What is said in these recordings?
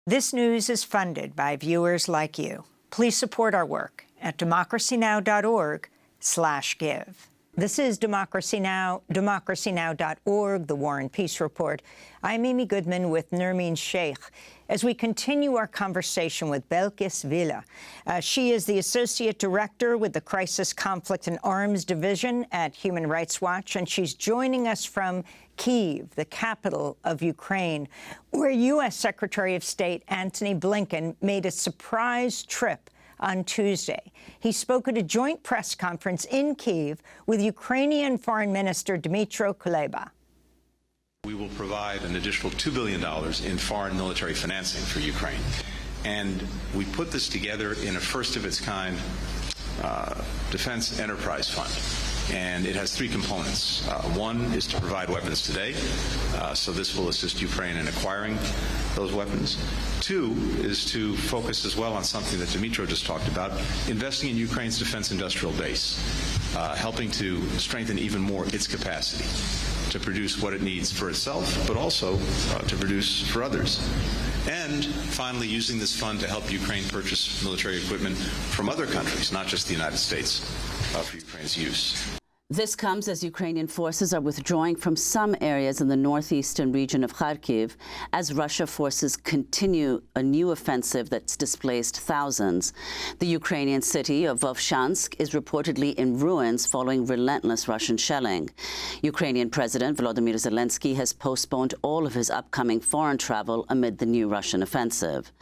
This news is funded by viewers like you. Please support our work at democracynow.org/give. This is Democracy Now!, democracynow.org, the War and Peace Report. I'm Amy Goodman with Nermeen Sheikh as we continue our conversation with Belkis Wille. She is the Associate Director with the Crisis, Conflict and Arms Division at Human Rights Watch, and she's joining us from Kyiv, the capital of Ukraine, where U.S. Secretary of State Antony Blinken made a surprise trip on Tuesday. He spoke at a joint press conference in Kyiv with Ukrainian Foreign Minister Dmytro Kuleba. We will provide an additional $2 billion in foreign military financing for Ukraine. And we put this together in a first-of-its-kind defense enterprise fund. And it has three components. One is to provide weapons today, so this will assist Ukraine in acquiring those weapons. Two is to focus as well on something that Dmytro just talked about, investing in Ukraine's defense industrial base, helping to strengthen even more its capacity to produce what it needs for itself, but also to produce for others. And finally, using this fund to help Ukraine purchase military equipment from other countries, not just the United States, for Ukraine's use. This comes as Ukrainian forces are withdrawing from some areas in the northeastern region of Kharkiv as Russia forces continue a new offensive that's displaced thousands. The Ukrainian city of Vovshansk is reportedly in ruins following relentless Russian shelling. Ukrainian President Volodymyr Zelensky has postponed all of his upcoming foreign travel amid the new Russian offensive.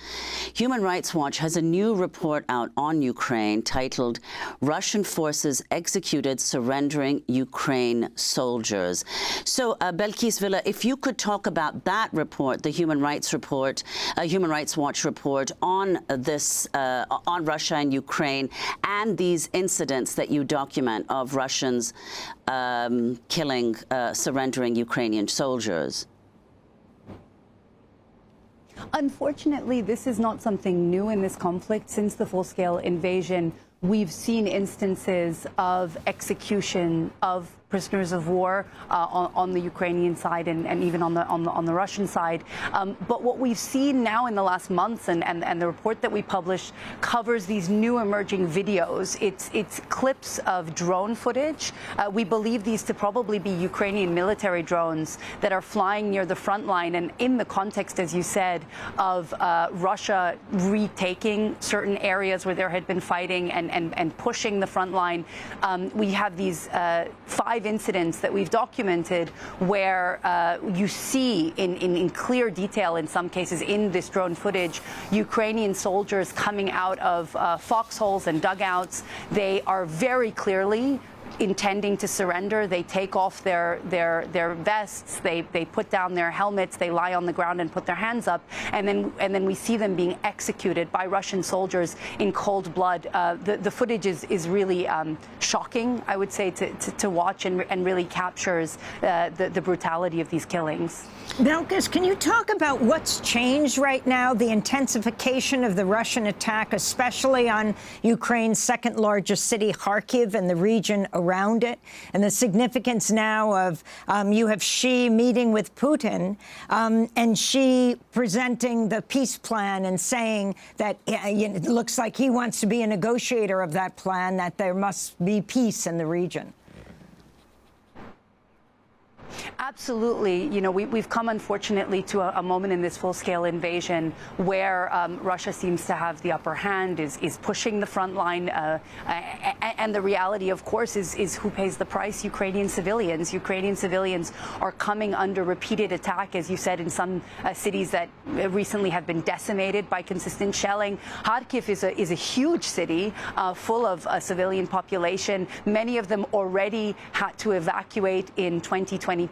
Human Rights Watch has a new report out on Ukraine titled "Russian Forces Executed Surrender Ukraine Soldiers." So, Belkis Wille, if you could talk about that report, the Human Rights Report, Human Rights Watch report on this, on Russia and Ukraine, and these incidents that you document of Russians killing, surrendering Ukrainian soldiers. Unfortunately, this is not something new in this conflict. Since the full-scale invasion, we've seen instances of execution of prisoners of war on the Ukrainian side and even on the Russian side. But what we've seen now in the last months, and the report that we published covers these new emerging videos. It's clips of drone footage. We believe these to probably be Ukrainian military drones that are flying near the front line, and in the context, as you said, of Russia retaking certain areas where there had been fighting and pushing the front line. We have these 5 incidents that we've documented where you see in clear detail, in some cases in this drone footage, Ukrainian soldiers coming out of foxholes and dugouts. They are very clearly intending to surrender. They take off their vests, they put down their helmets, they lie on the ground and put their hands up, and then we see them being executed by Russian soldiers in cold blood. The footage is really shocking, I would say, to watch, and really captures the brutality of these killings. Belkis, can you talk about what's changed right now, the intensification of the Russian attack, especially on Ukraine's second largest city, Kharkiv, and the region around it, and the significance now of you have Xi meeting with Putin, and Xi presenting the peace plan and saying that it looks like he wants to be a negotiator of that plan, that there must be peace in the region? Absolutely. You know, we've come, unfortunately, to a moment in this full-scale invasion where Russia seems to have the upper hand, is pushing the front line, and the reality, of course, is who pays the price? Ukrainian civilians. Ukrainian civilians are coming under repeated attack, as you said, in some cities that recently have been decimated by consistent shelling. Kharkiv is a huge city full of a civilian population. Many of them already had to evacuate in 2022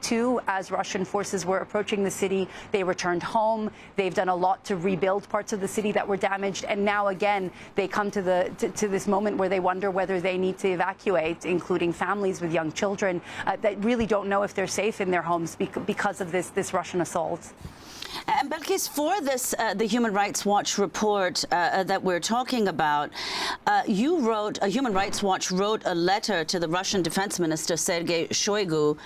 as Russian forces were approaching the city. They returned home. They've done a lot to rebuild parts of the city that were damaged, and now again they come to this moment where they wonder whether they need to evacuate, including families with young children that really don't know if they're safe in their homes because of this Russian assault. And Belkis, for this, the Human Rights Watch report that we're talking about, Human Rights Watch wrote a letter to the Russian Defense Minister Sergei Shoigu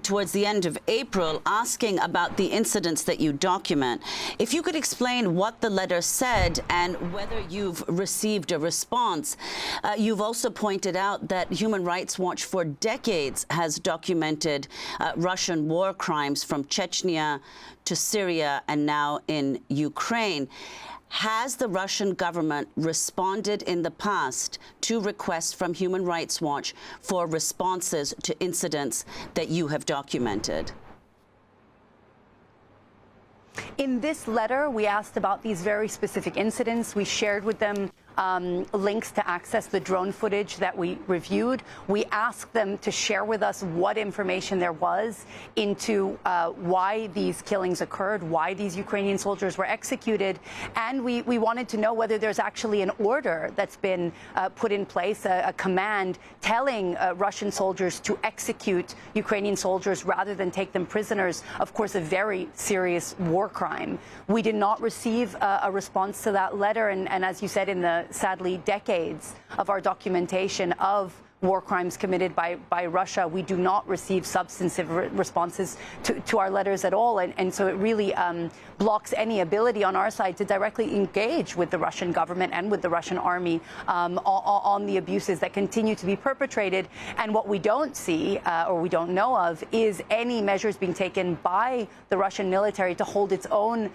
towards the end of April, asking about the incidents that you document. If you could explain what the letter said and whether you've received a response. You've also pointed out that Human Rights Watch for decades has documented Russian war crimes from Chechnya to Syria and now in Ukraine. Has the Russian government responded in the past to requests from Human Rights Watch for responses to incidents that you have documented? In this letter, we asked about these very specific incidents. We shared with them links to access the drone footage that we reviewed. We asked them to share with us what information there was into why these killings occurred, why these Ukrainian soldiers were executed, and we wanted to know whether there's actually an order that's been put in place, a command telling Russian soldiers to execute Ukrainian soldiers rather than take them prisoners. Of course, a very serious war crime. We did not receive a response to that letter, and as you said, in the sadly decades of our documentation of war crimes committed by Russia, we do not receive substantive responses to our letters at all. And so it really blocks any ability on our side to directly engage with the Russian government and with the Russian army on the abuses that continue to be perpetrated. And what we don't see or we don't know of is any measures being taken by the Russian military to hold its own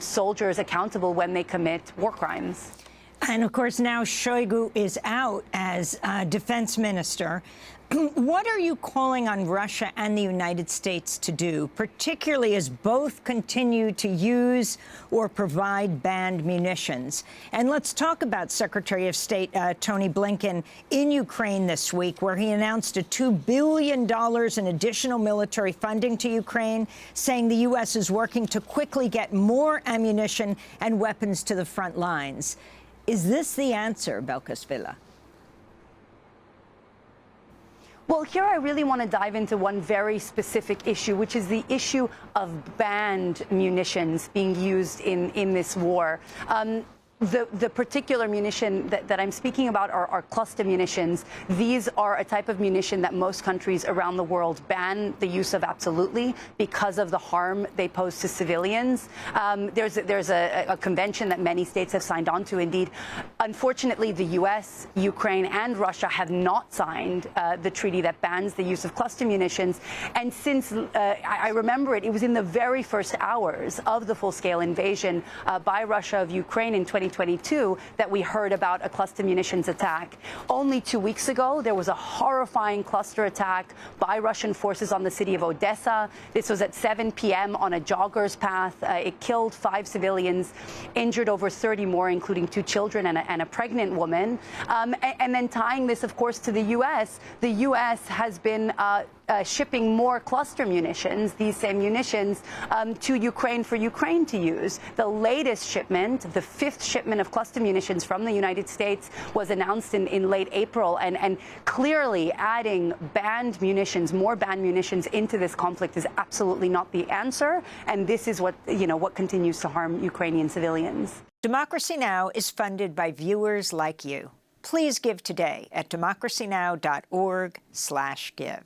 soldiers accountable when they commit war crimes. And, of course, now Shoigu is out as defense minister. What are you calling on Russia and the United States to do, particularly as both continue to use or provide banned munitions? And let's talk about Secretary of State Tony Blinken in Ukraine this week, where he announced a $2 billion in additional military funding to Ukraine, saying the U.S. is working to quickly get more ammunition and weapons to the front lines. Is this the answer, Belkis Wille? Well, here I really want to dive into one very specific issue, which is the issue of banned munitions being used in this war. The particular munition that I'm speaking about are cluster munitions. These are a type of munition that most countries around the world ban the use of absolutely because of the harm they pose to civilians. There's a convention that many states have signed on to, indeed. Unfortunately, the U.S., Ukraine, and Russia have not signed the treaty that bans the use of cluster munitions. And since I remember it was in the very first hours of the full-scale invasion by Russia of Ukraine in 2022 that we heard about a cluster munitions attack. Only 2 weeks ago, there was a horrifying cluster attack by Russian forces on the city of Odessa. This was at 7 p.m. on a jogger's path. It killed 5 civilians, injured over 30 more, including 2 children and a pregnant woman. And then tying this, of course, to the U.S., the U.S. has been shipping more cluster munitions, these same munitions, to Ukraine for Ukraine to use. The latest shipment, the 5th shipment of cluster munitions from the United States, was announced in late April, and clearly adding banned munitions, more banned munitions into this conflict is absolutely not the answer, and this is what continues to harm Ukrainian civilians. Democracy Now! Is funded by viewers like you. Please give today at democracynow.org/give.